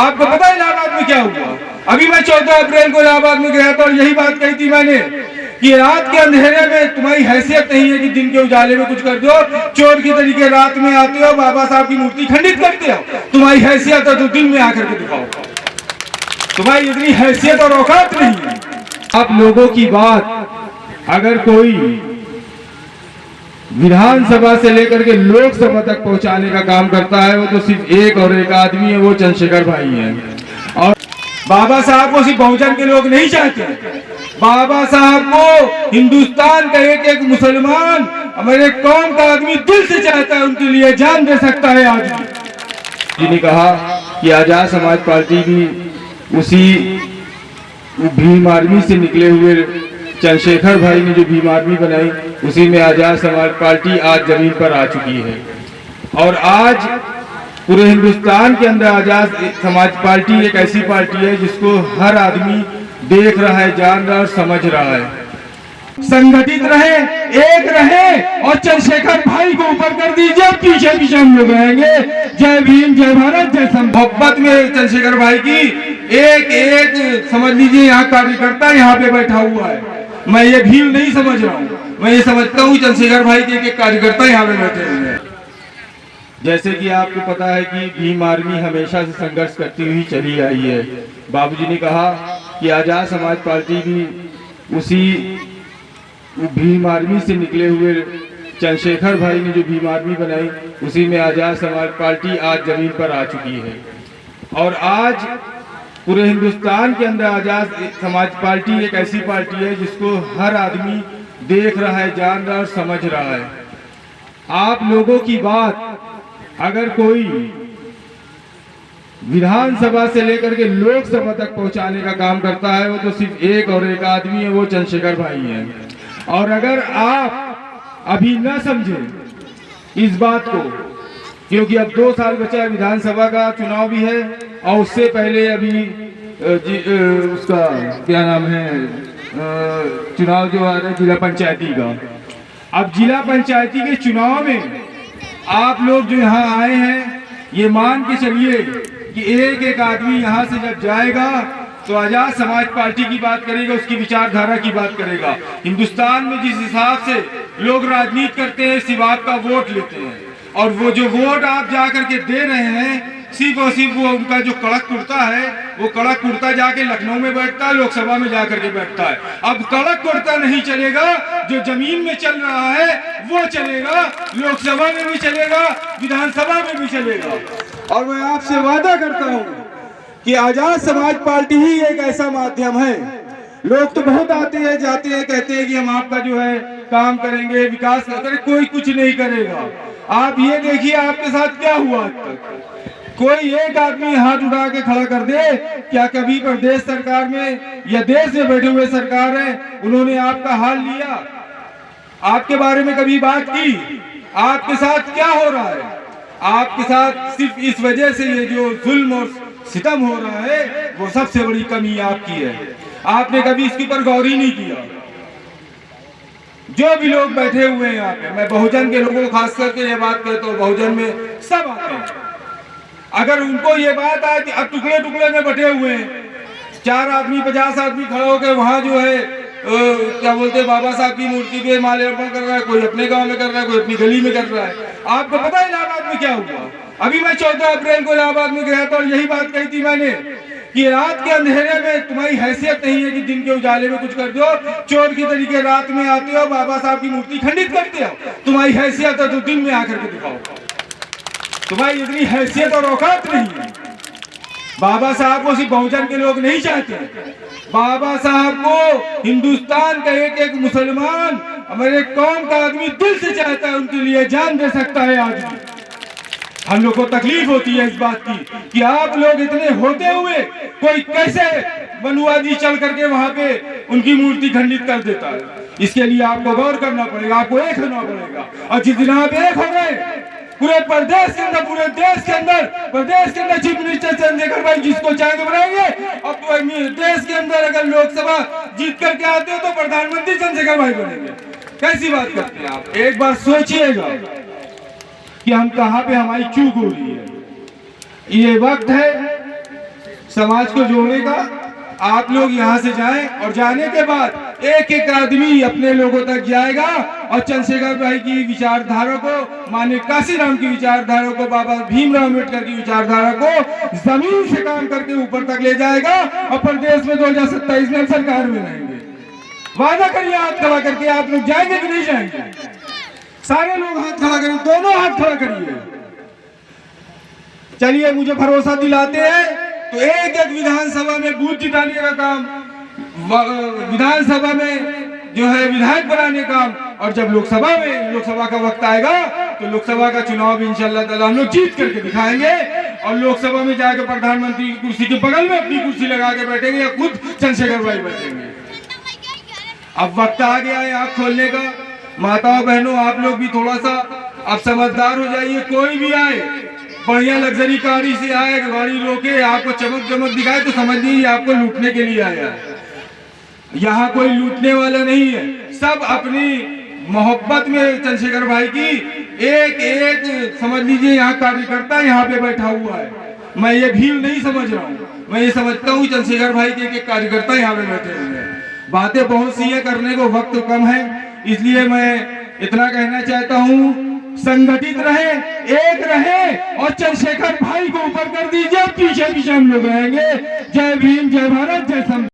आपको पता है इलाहाबाद में क्या हुआ? अभी मैं 14 अप्रैल को इलाहाबाद में गया था और यही बात कही थी मैंने कि रात के अंधेरे में तुम्हारी हैसियत नहीं है कि दिन के उजाले में कुछ कर दो। चोर की तरीके रात में आते हो, बाबा साहब की मूर्ति खंडित करते हो। तुम्हारी हैसियत है तो दिन में आकर के दिखाओ। तुम्हारी इतनी हैसियत और औकात नहीं है। आप लोगों की बात अगर कोई विधानसभा से लेकर के लोकसभा तक पहुंचाने का काम करता है, वो तो सिर्फ एक और एक आदमी है, वो चंद्रशेखर भाई हैं। और बाबा साहब को सिर्फ बहुजन के लोग नहीं चाहते, बाबा साहब को हिंदुस्तान का एक एक मुसलमान, हमारे कौम का आदमी दिल से चाहता है, उनके लिए जान दे सकता है आदमी। जी ने कहा कि आजाद समाज पार्टी भी उसी भीम आर्मी से निकले हुए चंद्रशेखर भाई ने जो भीम आर्मी बनाई, उसी में आजाद समाज पार्टी आज जमीन पर आ चुकी है। और आज पूरे हिंदुस्तान के अंदर आजाद समाज पार्टी एक ऐसी पार्टी है जिसको हर आदमी देख रहा है, जान रहा है और समझ रहा है। संगठित रहे, एक रहे और चंद्रशेखर भाई को ऊपर कर दीजिए, पीछे पीछे हम लोग रहेंगे। जय भीम, जय भारत, जय संघ। मोहब्बत में चंद्रशेखर भाई की एक एक समझ लीजिए यहाँ कार्यकर्ता यहाँ पे बैठा हुआ है। मैं ये भीम नहीं समझ रहा हूँ, मैं ये समझता हूँ चंद्रशेखर भाई के एक कार्यकर्ता यहाँ पे बैठे हुए हैं। जैसे कि आपको पता है कि भीम आर्मी हमेशा से संघर्ष करती हुई चली आई है। बाबूजी ने कहा कि आजाद समाज पार्टी भी उसी भीम आर्मी से निकले हुए चंद्रशेखर भाई ने जो भीम आर्मी बनाई, उसी में आजाद समाज पार्टी आज जमीन पर आ चुकी है। और आज पूरे हिंदुस्तान के अंदर आजाद समाज पार्टी एक ऐसी पार्टी है जिसको हर आदमी देख रहा है, जान रहा है और समझ रहा है। आप लोगों की बात अगर कोई विधानसभा से लेकर के लोकसभा तक पहुंचाने का काम करता है, वो तो सिर्फ एक और एक आदमी है, वो चंद्रशेखर भाई हैं। और अगर आप अभी न समझे इस बात को, क्योंकि अब 2 साल बचा है, विधानसभा का चुनाव भी है और उससे पहले अभी उसका क्या नाम है, चुनाव जो आ रहा है जिला पंचायती का। अब जिला पंचायती के चुनाव में आप लोग जो यहाँ आए हैं, ये मान के चलिए कि एक एक आदमी यहाँ से जब जाएगा तो आजाद समाज पार्टी की बात करेगा, उसकी विचारधारा की बात करेगा। हिंदुस्तान में जिस हिसाब से लोग राजनीति करते हैं, सिर्फ आपका वोट लेते हैं, और वो जो वोट आप जाकर के दे रहे हैं, सिर्फ और सिर्फ वो उनका जो कड़क कुर्ता है, वो कड़क कुर्ता जाके लखनऊ में बैठता है, लोकसभा में जाकर के बैठता है। अब कड़क कुर्ता नहीं चलेगा, जो जमीन में चल रहा है वो चलेगा, लोकसभा में भी चलेगा, विधानसभा में भी चलेगा। और मैं आपसे वादा करता हूँ कि आजाद समाज पार्टी ही एक ऐसा माध्यम है। लोग तो बहुत आते हैं जाते हैं, कहते हैं कि हम आपका जो है काम करेंगे, विकास करेंगे, कोई कुछ नहीं करेगा। आप ये देखिए आपके साथ क्या हुआ आज तक। कोई एक आदमी हाथ उठा के खड़ा कर दे, क्या कभी प्रदेश सरकार में या देश में बैठे हुए सरकार है, उन्होंने आपका हाल लिया, आपके बारे में कभी बात की? आपके साथ क्या हो रहा है? आपके साथ सिर्फ इस वजह से ये जो जुल्म और सितम हो रहा है, वो सबसे बड़ी कमी आपकी है। आपने कभी इसके ऊपर गौर ही नहीं किया। जो भी लोग बैठे हुए हैं यहाँ पे, मैं बहुजन के लोगों को खास करके ये बात कहता हूँ, बहुजन में सब आते हैं। अगर उनको ये बात आए कि अब टुकड़े टुकड़े में बटे हुए हैं, 4 आदमी 50 आदमी खड़े होकर वहां जो है क्या बोलते हैं, बाबा साहब की मूर्ति पे माल्यार्पण कर रहा है, कोई अपने गांव में कर रहा है, कोई अपनी गली में कर रहा है। आपको पता है इलाहाबाद में क्या हुआ? अभी मैं 14 अप्रैल को इलाहाबाद में गया था और यही बात कही थी मैंने कि रात के अंधेरे में तुम्हारी हैसियत नहीं है कि दिन के उजाले में कुछ कर दो। चोर की तरीके रात में आते हो, बाबा साहब की मूर्ति खंडित करते हो। तुम्हारी हैसियत है तो दिन में आकर के दिखाओ। तुम्हारी इतनी हैसियत और औकात नहीं है। बाबा साहब को सिर्फ बहुजन के लोग नहीं चाहते, बाबा साहब को हिंदुस्तान का एक एक मुसलमान, हमारे कौम का आदमी दिल से चाहता है, उनके लिए जान दे सकता है आदमी। हम लोग को तकलीफ होती है इस बात की कि आप लोग इतने होते हुए कोई कैसे बनुवादी चल करके वहां पे उनकी मूर्ति खंडित कर देता है। इसके लिए आपको गौर करना पड़ेगा, आपको एक होना पड़ेगा। और जिस दिन आप एक हो गए, पूरे प्रदेश के अंदर, पूरे देश के अंदर, प्रदेश के अंदर चीफ मिनिस्टर चंद्रशेखर भाई जिसको चाहेंगे बनाएंगे। अब देश के अंदर अगर लोकसभा जीत करके आते हो तो प्रधानमंत्री चंद्रशेखर भाई बनेंगे। कैसी बात करते हैं आप? एक बार सोचिएगा कि हम कहां पे हमारी चूक हो रही है। ये वक्त है समाज को जोड़ने का। आप लोग यहाँ से जाएं और जाने के बाद एक एक आदमी अपने लोगों तक जाएगा और चंद्रशेखर भाई की विचारधारा को, माननीय काशीराम की विचारधारा को, बाबा भीमराव अम्बेडकर की विचारधारा को जमीन से काम करके ऊपर तक ले जाएगा और प्रदेश में 2027 में सरकार में रहेंगे। वादा करिए हाथ खड़ा करके, आप लोग जाएंगे कि नहीं जाएंगे? सारे लोग हाथ खड़ा करें, दोनों हाथ खड़ा करिए। चलिए, मुझे भरोसा दिलाते हैं तो एक एक विधानसभा में बूथ जिताने का काम, विधानसभा में जो है विधायक बनाने का काम, और जब लोकसभा का वक्त आएगा तो लोकसभा का चुनाव भी इंशाअल्लाह ताला हम लोग जीत करके दिखाएंगे और लोकसभा में जाकर प्रधानमंत्री की कुर्सी के बगल में अपनी कुर्सी लगा के बैठेंगे या खुद चंद्रशेखर भाई बैठेंगे। अब वक्त आ गया है आँख खोलने का। माताओं बहनों, आप लोग भी थोड़ा सा अब समझदार हो जाइए। कोई भी आए, बढ़िया लग्जरी गाड़ी से आए, गाड़ी रोके, आपको चमक चमक दिखाए तो समझ लीजिए आपको लूटने के लिए आया है। यहाँ कोई लूटने वाला नहीं है। सब अपनी मोहब्बत में चंद्रशेखर भाई की एक एक समझ लीजिए यहाँ कार्यकर्ता यहाँ पे बैठा हुआ है। मैं ये भीड़ नहीं समझ रहा हूँ, मैं ये समझता हूँ चंद्रशेखर भाई के एक कार्यकर्ता यहाँ पे बैठे हुए हैं। बातें बहुत सी है, करने को वक्त कम है, इसलिए मैं इतना कहना चाहता हूँ, संगठित रहे, एक रहे और चंद्रशेखर भाई को ऊपर कर दीजिए, पीछे पीछे हम लोग रहेंगे। जय भीम, जय भारत, जय संविधान।